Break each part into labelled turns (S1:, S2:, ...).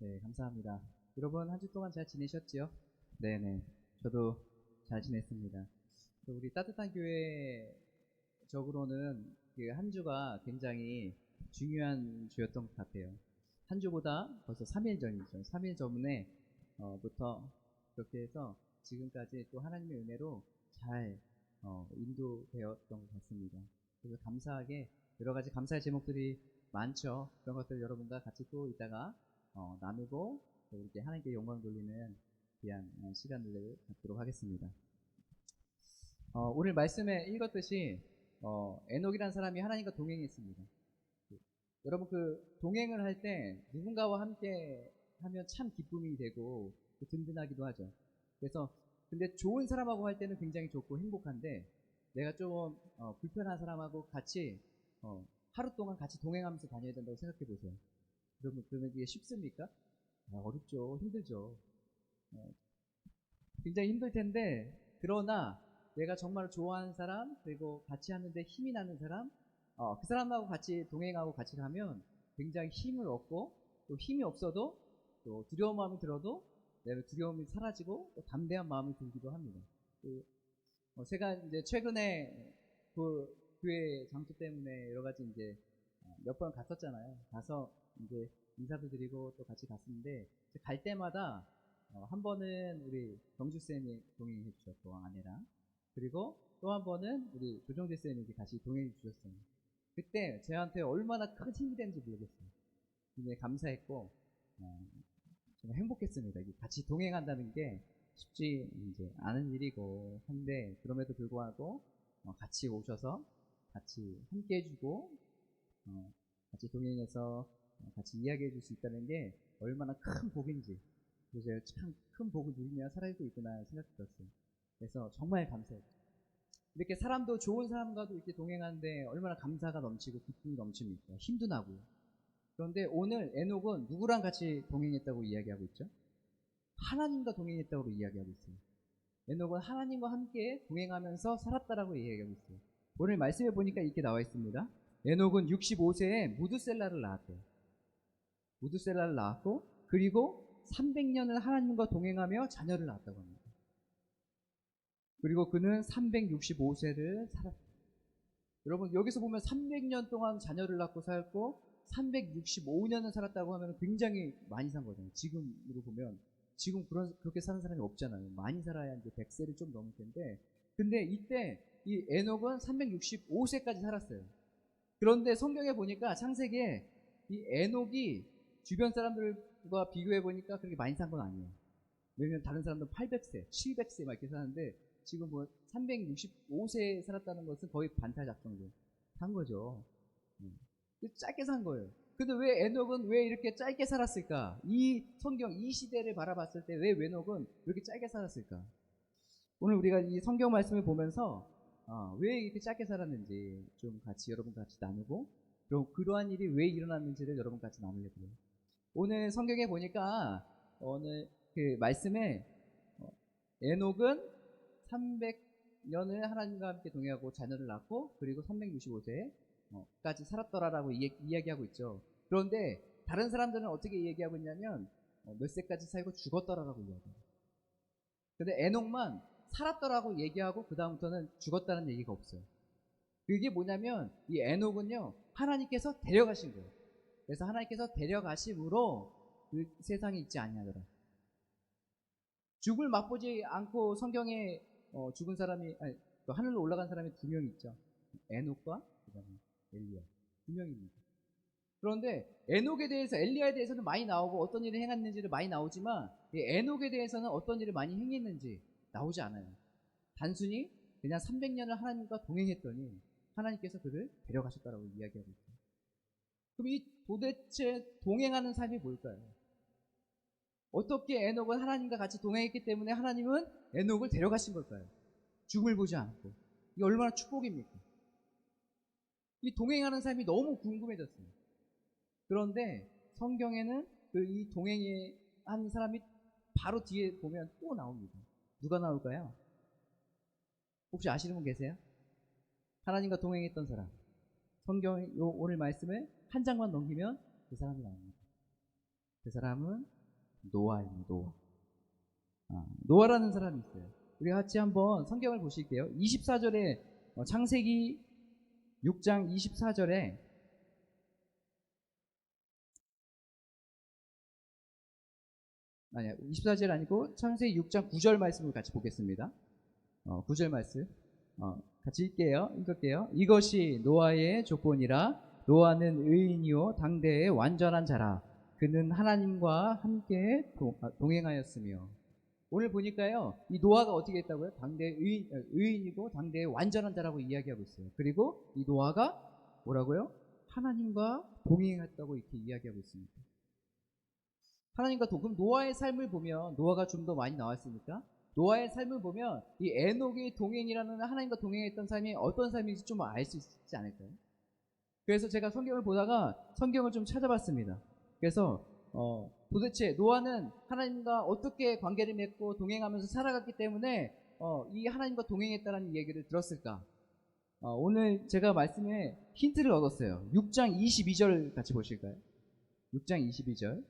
S1: 네, 감사합니다. 여러분, 한 주 동안 잘 지내셨지요? 네네. 저도 잘 지냈습니다. 우리 따뜻한 교회적으로는 그 한 주가 굉장히 중요한 주였던 것 같아요. 한 주보다 벌써 3일 전이죠. 3일 전에, 부터 그렇게 해서 지금까지 또 하나님의 은혜로 잘, 인도되었던 것 같습니다. 그래서 감사하게 여러 가지 감사의 제목들이 많죠. 그런 것들 여러분과 같이 또 이따가 나누고 또 이렇게 하나님께 영광 돌리는 귀한 시간을 갖도록 하겠습니다. 오늘 말씀에 읽었듯이 에녹이라는 사람이 하나님과 동행했습니다. 여러분 그 동행을 할 때 누군가와 함께 하면 참 기쁨이 되고 든든하기도 하죠. 그래서 근데 좋은 사람하고 할 때는 굉장히 좋고 행복한데 내가 좀 불편한 사람하고 같이 하루 동안 같이 동행하면서 다녀야 된다고 생각해 보세요. 그러면 이게 쉽습니까? 어렵죠. 힘들죠. 굉장히 힘들 텐데, 그러나 내가 정말 좋아하는 사람, 그리고 같이 하는데 힘이 나는 사람, 그 사람하고 같이 동행하고 같이 가면 굉장히 힘을 얻고, 또 힘이 없어도, 또 두려운 마음이 들어도, 내 두려움이 사라지고, 또 담대한 마음이 들기도 합니다. 제가 이제 최근에 그 교회 장소 때문에 여러 가지 이제 몇 번 갔었잖아요. 가서 이제 인사도 드리고 또 같이 갔었는데 갈 때마다 한 번은 우리 경주쌤이 동행해 주셨고 아내랑, 그리고 또 한 번은 우리 조정재 쌤이 같이 동행해 주셨어요. 그때 저한테 얼마나 큰 힘이 되는지 모르겠어요. 굉장히 감사했고 정말 행복했습니다. 같이 동행한다는 게 쉽지 이제 않은 일이고 한데, 그럼에도 불구하고 같이 오셔서 같이 함께 해주고 같이 동행해서 같이 이야기해 줄 수 있다는 게 얼마나 큰 복인지, 그래서 참 큰 복을 누리며 살아가고 있구나 생각이 들었어요. 그래서 정말 감사해요. 이렇게 사람도 좋은 사람과도 이렇게 동행하는데 얼마나 감사가 넘치고 기쁨이 넘칩니까? 힘도 나고요. 그런데 오늘 에녹은 누구랑 같이 동행했다고 이야기하고 있죠? 하나님과 동행했다고 이야기하고 있어요. 에녹은 하나님과 함께 동행하면서 살았다라고 이야기하고 있어요. 오늘 말씀해 보니까 이렇게 나와 있습니다. 에녹은 65세에 무드셀라를 낳았대요. 무드셀라를 낳았고, 그리고 300년을 하나님과 동행하며 자녀를 낳았다고 합니다. 그리고 그는 365세를 살았어요. 여러분 여기서 보면 300년 동안 자녀를 낳고 살고 365년을 살았다고 하면 굉장히 많이 산 거잖아요. 지금으로 보면 지금 그렇게 사는 사람이 없잖아요. 많이 살아야 이제 100세를 좀 넘을 텐데, 근데 이때 이 에녹은 365세까지 살았어요. 그런데 성경에 보니까 창세기에 이 에녹이 주변 사람들과 비교해 보니까 그렇게 많이 산 건 아니에요. 왜냐면 다른 사람들은 800세, 700세 막 이렇게 사는데 지금 뭐 365세 살았다는 것은 거의 반타작 정도 산 거죠. 짧게 산 거예요. 근데 왜 에녹은 왜 이렇게 짧게 살았을까? 이 성경, 이 시대를 바라봤을 때 왜 에녹은 이렇게 짧게 살았을까? 오늘 우리가 이 성경 말씀을 보면서 왜 이렇게 짧게 살았는지 좀 같이 여러분 같이 나누고, 그리고 그러한 일이 왜 일어났는지를 여러분 같이 나누려고요. 오늘 성경에 보니까 오늘 그 말씀에 에녹은 300년을 하나님과 함께 동행하고 자녀를 낳고, 그리고 365세까지 살았더라라고 이야기하고 있죠. 그런데 다른 사람들은 어떻게 얘기하고 있냐면 몇 세까지 살고 죽었더라라고 이야기해요. 근데 에녹만 살았더라고 얘기하고 그 다음부터는 죽었다는 얘기가 없어요. 그게 뭐냐면 이 에녹은요 하나님께서 데려가신 거예요. 그래서 하나님께서 데려가심으로 그 세상에 있지 아니하더라. 죽을 맛보지 않고 성경에 죽은 사람이, 아니, 하늘로 올라간 사람이 2명 있죠. 에녹과 그다음에 엘리야, 2명입니다. 그런데 에녹에 대해서, 엘리야에 대해서는 많이 나오고 어떤 일을 행했는지를 많이 나오지만 이 에녹에 대해서는 어떤 일을 많이 행했는지 나오지 않아요. 단순히 그냥 300년을 하나님과 동행했더니 하나님께서 그를 데려가셨다라고 이야기하고 있어요. 그럼 이 도대체 동행하는 삶이 뭘까요? 어떻게 에녹은 하나님과 같이 동행했기 때문에 하나님은 에녹을 데려가신 걸까요? 죽음을 보지 않고. 이게 얼마나 축복입니까? 이 동행하는 삶이 너무 궁금해졌어요. 그런데 성경에는 이 동행에 한 사람이 바로 뒤에 보면 또 나옵니다. 누가 나올까요? 혹시 아시는 분 계세요? 하나님과 동행했던 사람. 성경 오늘 말씀을 한 장만 넘기면 그 사람이 나옵니다. 그 사람은 노아입니다. 노아. 노아라는 사람이 있어요. 우리 같이 한번 성경을 보실게요. 24절에 창세기 6장 24절에 아니야 24절 아니고 창세기 6장 9절 말씀을 같이 보겠습니다. 9절 말씀 같이 읽을게요. 이것이 노아의 조건이라. 노아는 의인이요 당대의 완전한 자라. 그는 하나님과 함께 동행하였으며. 오늘 보니까요, 이 노아가 어떻게 했다고요? 당대의 의인이고 당대의 완전한 자라고 이야기하고 있어요. 그리고 이 노아가 뭐라고요? 하나님과 동행했다고 이렇게 이야기하고 있습니다. 하나님과 그럼 노아의 삶을 보면, 노아가 좀 더 많이 나왔으니까 노아의 삶을 보면 이 에녹의 동행이라는, 하나님과 동행했던 삶이 어떤 삶인지 좀 알 수 있지 않을까요? 그래서 제가 성경을 보다가 성경을 좀 찾아봤습니다. 그래서 도대체 노아는 하나님과 어떻게 관계를 맺고 동행하면서 살아갔기 때문에 이 하나님과 동행했다는 얘기를 들었을까? 오늘 제가 말씀에 힌트를 얻었어요. 6장 22절 같이 보실까요? 6장 22절.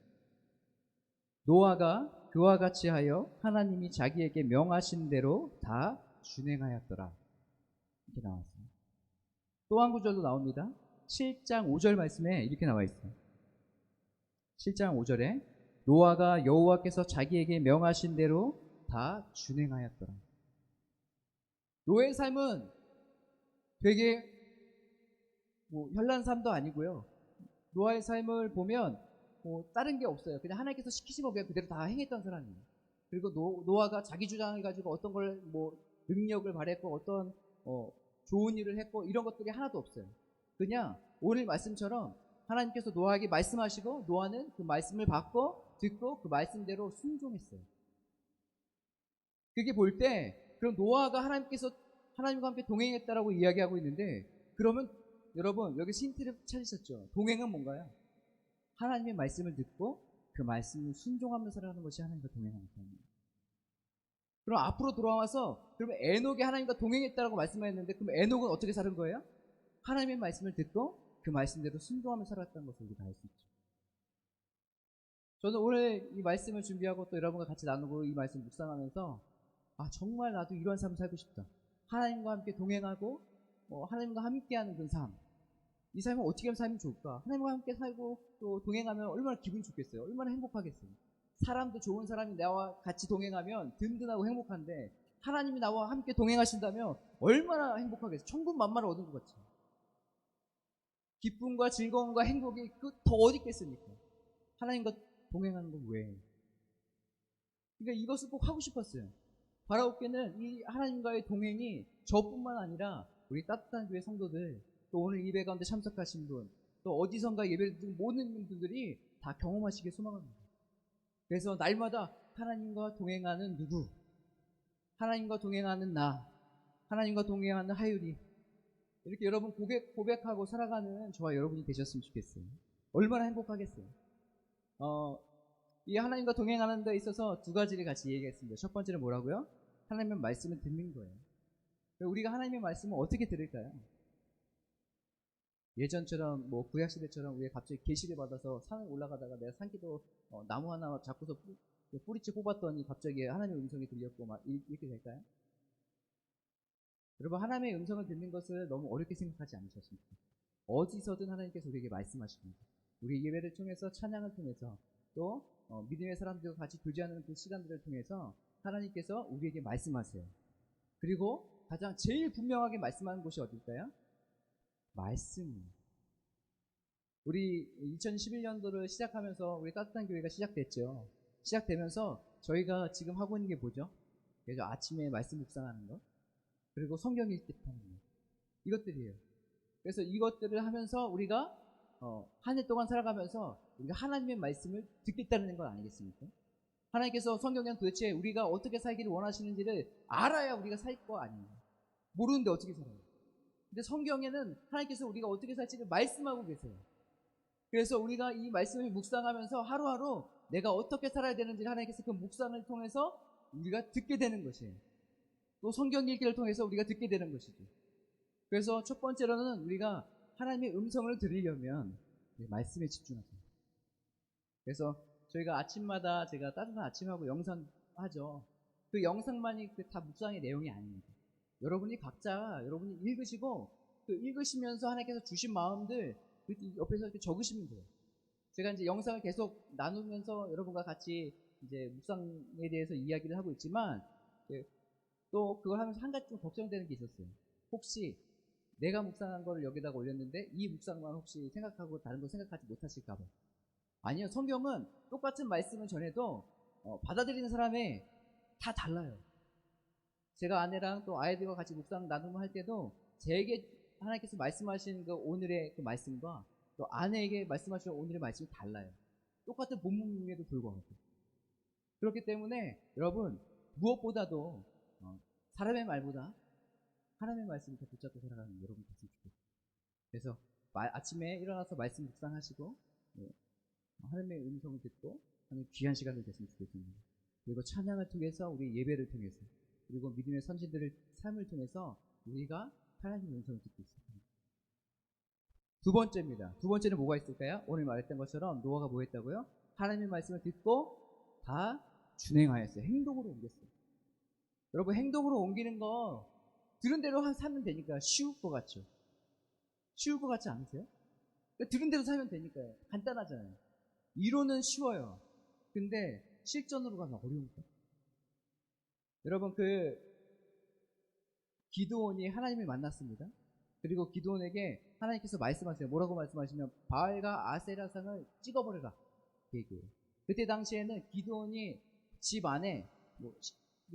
S1: 노아가 그와 같이 하여 하나님이 자기에게 명하신 대로 다 준행하였더라. 이렇게 나왔어요. 또 한 구절도 나옵니다. 7장 5절 말씀에 이렇게 나와 있어요. 7장 5절에 노아가 여호와께서 자기에게 명하신 대로 다 준행하였더라. 노아의 삶은 되게 현란한 삶도 아니고요. 노아의 삶을 보면 다른 게 없어요. 그냥 하나님께서 시키시면 그냥 그대로 다 행했던 사람이에요. 그리고 노아가 자기 주장을 가지고 어떤 걸 능력을 발했고 어떤 좋은 일을 했고 이런 것들이 하나도 없어요. 그냥 오늘 말씀처럼 하나님께서 노아에게 말씀하시고 노아는 그 말씀을 받고 듣고 그 말씀대로 순종했어요. 그게 볼 때 그럼 노아가 하나님과 함께 동행했다라고 이야기하고 있는데, 그러면 여러분 여기서 힌트를 찾으셨죠? 동행은 뭔가요? 하나님의 말씀을 듣고 그 말씀을 순종하면서 살아가는 것이 하나님과 동행하는 삶입니다. 그럼 앞으로 돌아와서 그러면 에녹이 하나님과 동행했다라고 말씀하셨는데, 그럼 에녹은 어떻게 사는 거예요? 하나님의 말씀을 듣고 그 말씀대로 순종하며 살았다는 것을 우리가 알 수 있죠. 저는 오늘 이 말씀을 준비하고 또 여러분과 같이 나누고 이 말씀 묵상하면서 정말 나도 이런 삶을 살고 싶다. 하나님과 함께 동행하고 하나님과 함께하는 그 삶. 이 삶을 어떻게 하면 살면 좋을까? 하나님과 함께 살고 또 동행하면 얼마나 기분이 좋겠어요? 얼마나 행복하겠어요? 사람도 좋은 사람이 나와 같이 동행하면 든든하고 행복한데, 하나님이 나와 함께 동행하신다면 얼마나 행복하겠어요? 천국 만마를 얻은 것 같죠. 기쁨과 즐거움과 행복이 더 어디 있겠습니까? 하나님과 동행하는 건 왜? 그러니까 이것을 꼭 하고 싶었어요. 바라옵게는 이 하나님과의 동행이 저뿐만 아니라 우리 따뜻한 교회 성도들, 또 오늘 예배 가운데 참석하신 분, 또 어디선가 예배를 드리는 모든 분들이 다 경험하시길 소망합니다. 그래서 날마다 하나님과 동행하는 누구, 하나님과 동행하는 나, 하나님과 동행하는 하율이, 이렇게 여러분 고백하고 살아가는 저와 여러분이 되셨으면 좋겠어요. 얼마나 행복하겠어요. 이 하나님과 동행하는 데 있어서 두 가지를 같이 얘기했습니다. 첫 번째는 뭐라고요? 하나님의 말씀을 듣는 거예요. 우리가 하나님의 말씀을 어떻게 들을까요? 예전처럼 구약시대처럼 우리가 갑자기 계시를 받아서 산을 올라가다가 내가 산기도 나무 하나 잡고서 뿌리째 뽑았더니 갑자기 하나님의 음성이 들렸고 막 이렇게 될까요? 여러분, 하나님의 음성을 듣는 것을 너무 어렵게 생각하지 않으셨습니까? 어디서든 하나님께서 우리에게 말씀하십니다. 우리 예배를 통해서, 찬양을 통해서, 또 믿음의 사람들과 같이 교제하는 그 시간들을 통해서 하나님께서 우리에게 말씀하세요. 그리고 가장 제일 분명하게 말씀하는 곳이 어딜까요? 말씀이에요. 우리 2011년도를 시작하면서 우리 따뜻한 교회가 시작됐죠. 시작되면서 저희가 지금 하고 있는 게 뭐죠? 그래서 아침에 말씀 묵상하는 것, 그리고 성경 읽기 하는 것, 이것들이에요. 그래서 이것들을 하면서 우리가 한 해 동안 살아가면서 우리가 하나님의 말씀을 듣겠다는 건 아니겠습니까? 하나님께서 성경에는 도대체 우리가 어떻게 살기를 원하시는지를 알아야 우리가 살 거 아니에요. 모르는데 어떻게 살아요? 근데 성경에는 하나님께서 우리가 어떻게 살지를 말씀하고 계세요. 그래서 우리가 이 말씀을 묵상하면서 하루하루 내가 어떻게 살아야 되는지를 하나님께서 그 묵상을 통해서 우리가 듣게 되는 것이에요. 또 성경 읽기를 통해서 우리가 듣게 되는 것이죠. 그래서 첫 번째로는 우리가 하나님의 음성을 들으려면 말씀에 집중하세요. 그래서 저희가 아침마다 제가 따뜻한 아침하고 영상 하죠. 그 영상만이 다 묵상의 내용이 아닙니다. 여러분이 각자 여러분이 읽으시고 그 읽으시면서 하나님께서 주신 마음들 그 옆에서 이렇게 적으시면 돼요. 제가 이제 영상을 계속 나누면서 여러분과 같이 이제 묵상에 대해서 이야기를 하고 있지만 또 그걸 하면서 한 가지 좀 걱정되는 게 있었어요. 혹시 내가 묵상한 거를 여기다가 올렸는데 이 묵상만 혹시 생각하고 다른 거 생각하지 못하실까 봐. 아니요. 성경은 똑같은 말씀을 전해도 받아들이는 사람이 다 달라요. 제가 아내랑 또 아이들과 같이 묵상 나눔을 할 때도 제게 하나님께서 말씀하신 그 오늘의 그 말씀과 또 아내에게 말씀하신 오늘의 말씀이 달라요. 똑같은 본문임에도 불구하고. 그렇기 때문에 여러분 무엇보다도 사람의 말보다 하나님의 말씀을 더 붙잡고 살아가는 여러분 됐으면 좋겠어요. 그래서 아침에 일어나서 말씀 묵상하시고 하나님의 음성을 듣고 하나님 귀한 시간을 됐으면 좋겠습니다. 그리고 찬양을 통해서 우리 예배를 통해서 그리고 믿음의 선진들의 삶을 통해서 우리가 하나님의 음성을 듣고 있습니다. 두 번째입니다. 두 번째는 뭐가 있을까요? 오늘 말했던 것처럼 노아가 뭐 했다고요? 하나님의 말씀을 듣고 다 준행하였어요. 행동으로 옮겼어요. 여러분 행동으로 옮기는 거 들은 대로 살면 되니까 쉬울 것 같죠? 쉬울 것 같지 않으세요? 그러니까 들은 대로 살면 되니까요. 간단하잖아요. 이론은 쉬워요. 근데 실전으로 가면 어려운 거예요. 여러분 기드온이 하나님을 만났습니다. 그리고 기드온에게 하나님께서 말씀하세요. 뭐라고 말씀하시면 바알과 아세라상을 찍어버려라. 그 얘기예요. 그때 당시에는 기드온이 집 안에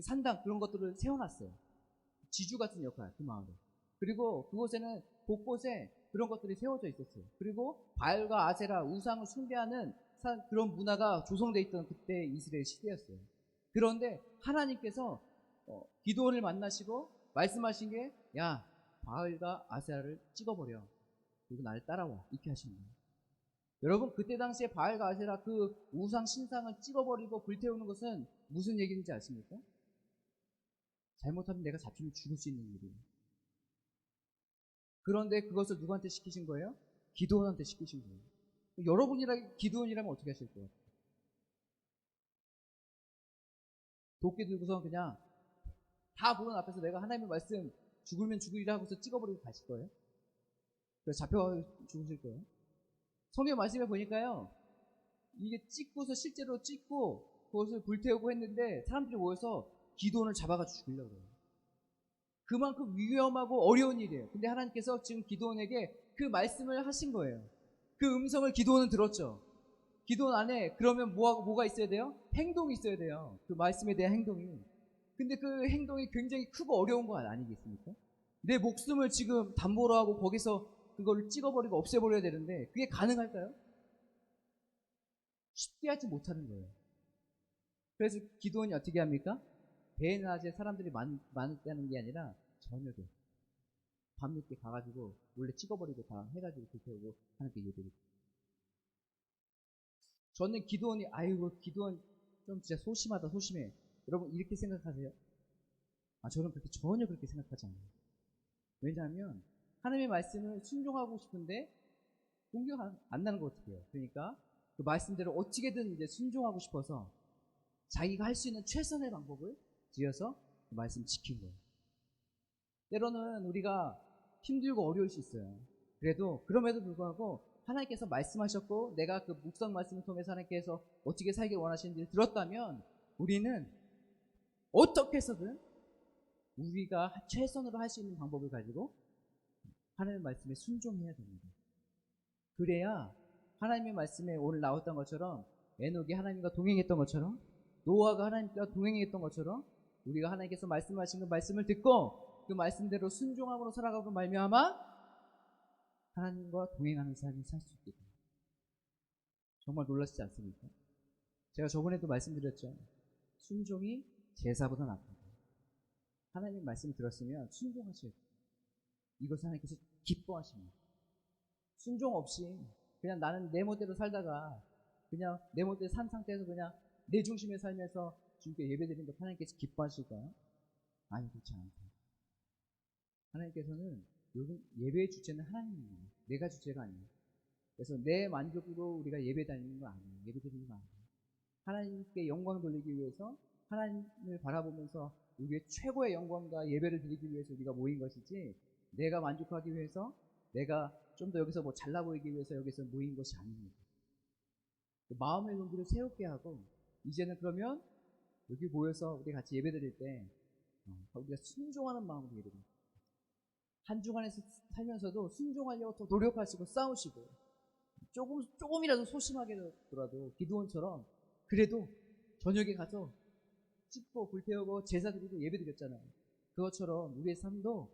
S1: 산당 그런 것들을 세워놨어요. 지주 같은 역할 그 마을에. 그리고 그곳에는 곳곳에 그런 것들이 세워져 있었어요. 그리고 바알과 아세라 우상을 숭배하는 그런 문화가 조성되어 있던 그때 이스라엘 시대였어요. 그런데 하나님께서 기드온을 만나시고 말씀하신 게 야 바알과 아세라를 찍어버려. 그리고 나를 따라와. 이렇게 하시는 거예요. 여러분 그때 당시에 바알과 아세라 그 우상 신상을 찍어버리고 불태우는 것은 무슨 얘기인지 아십니까? 잘못하면 내가 잡히면 죽을 수 있는 일이에요. 그런데 그것을 누구한테 시키신 거예요? 기드온한테 시키신 거예요. 여러분이랑 기드온이라면 어떻게 하실 거예요? 도끼 들고서 그냥 다 보는 앞에서 내가 하나님의 말씀 죽으면 죽으리라 하고서 찍어버리고 가실 거예요? 그래서 잡혀가서 죽으실 거예요? 성경 말씀에 보니까요, 이게 찍고서 실제로 찍고 그것을 불태우고 했는데 사람들이 모여서 기드온을 잡아가지고 죽이려고 그래요. 그만큼 위험하고 어려운 일이에요. 근데 하나님께서 지금 기드온에게 그 말씀을 하신 거예요. 그 음성을 기드온은 들었죠. 기드온 안에 그러면 뭐가 있어야 돼요? 행동이 있어야 돼요. 그 말씀에 대한 행동이. 근데 그 행동이 굉장히 크고 어려운 거 아니겠습니까? 내 목숨을 지금 담보로 하고 거기서 그걸 찍어버리고 없애버려야 되는데 그게 가능할까요? 쉽게 하지 못하는 거예요. 그래서 기드온이 어떻게 합니까? 대낮에 사람들이 많았다는 게 아니라 저녁에 밤늦게 가가지고 원래 찍어버리고 다 해가지고 불태우고 하나님께 예배를. 저는 기드온이 아이고 기드온 좀 진짜 소심하다 소심해. 여러분 이렇게 생각하세요? 저는 전혀 그렇게 생각하지 않아요. 왜냐하면 하나님의 말씀을 순종하고 싶은데 공격 안 나는 거 어떻게 해요? 그러니까 그 말씀대로 어떻게든 이제 순종하고 싶어서 자기가 할 수 있는 최선의 방법을 지어서 그 말씀을 지킨 거예요. 때로는 우리가 힘들고 어려울 수 있어요. 그럼에도 불구하고 하나님께서 말씀하셨고 내가 그 묵상 말씀을 통해서 하나님께서 어떻게 살길 원하시는지를 들었다면 우리는 어떻게 해서든 우리가 최선으로 할 수 있는 방법을 가지고 하나님의 말씀에 순종해야 됩니다. 그래야 하나님의 말씀에 오늘 나왔던 것처럼 에녹이 하나님과 동행했던 것처럼 노아가 하나님과 동행했던 것처럼 우리가 하나님께서 말씀하신 그 말씀을 듣고 그 말씀대로 순종함으로 살아가고 말미암아 하나님과 동행하는 삶을 살 수 있게 됩니다. 정말 놀라시지 않습니까? 제가 저번에도 말씀드렸죠. 순종이 제사보다 낫다. 하나님의 말씀을 들었으면 순종하셔야 돼요. 이것을 하나님께서 기뻐하십니다. 순종 없이 그냥 나는 내 멋대로 살다가 그냥 내 멋대로 산 상태에서 그냥 내 중심에 살면서 주님께 예배드리는 것 하나님께서 기뻐하실까요? 아니 그렇지 않다. 하나님께서는 예배의 주체는 하나님입니다. 내가 주체가 아니에요. 그래서 내 만족으로 우리가 예배 드리는 거 아니에요. 예배 드리는 거 아니에요. 하나님께 영광 돌리기 위해서 하나님을 바라보면서 우리의 최고의 영광과 예배를 드리기 위해서 우리가 모인 것이지, 내가 만족하기 위해서, 내가 좀 더 여기서 뭐 잘나 보이기 위해서 여기서 모인 것이 아닙니다. 마음의 동기를 새롭게 하고, 이제는 그러면 여기 모여서 우리 같이 예배 드릴 때 우리가 순종하는 마음으로 예배 드립니다. 한 주간에 살면서도 순종하려고 더 노력하시고 싸우시고, 조금이라도 소심하게라도 기도원처럼 그래도 저녁에 가서 찢고 불태우고 제사 드리고 예배 드렸잖아요. 그것처럼 우리의 삶도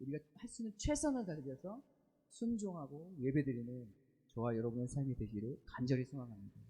S1: 우리가 할 수 있는 최선을 다해서 순종하고 예배 드리는 저와 여러분의 삶이 되기를 간절히 소망합니다.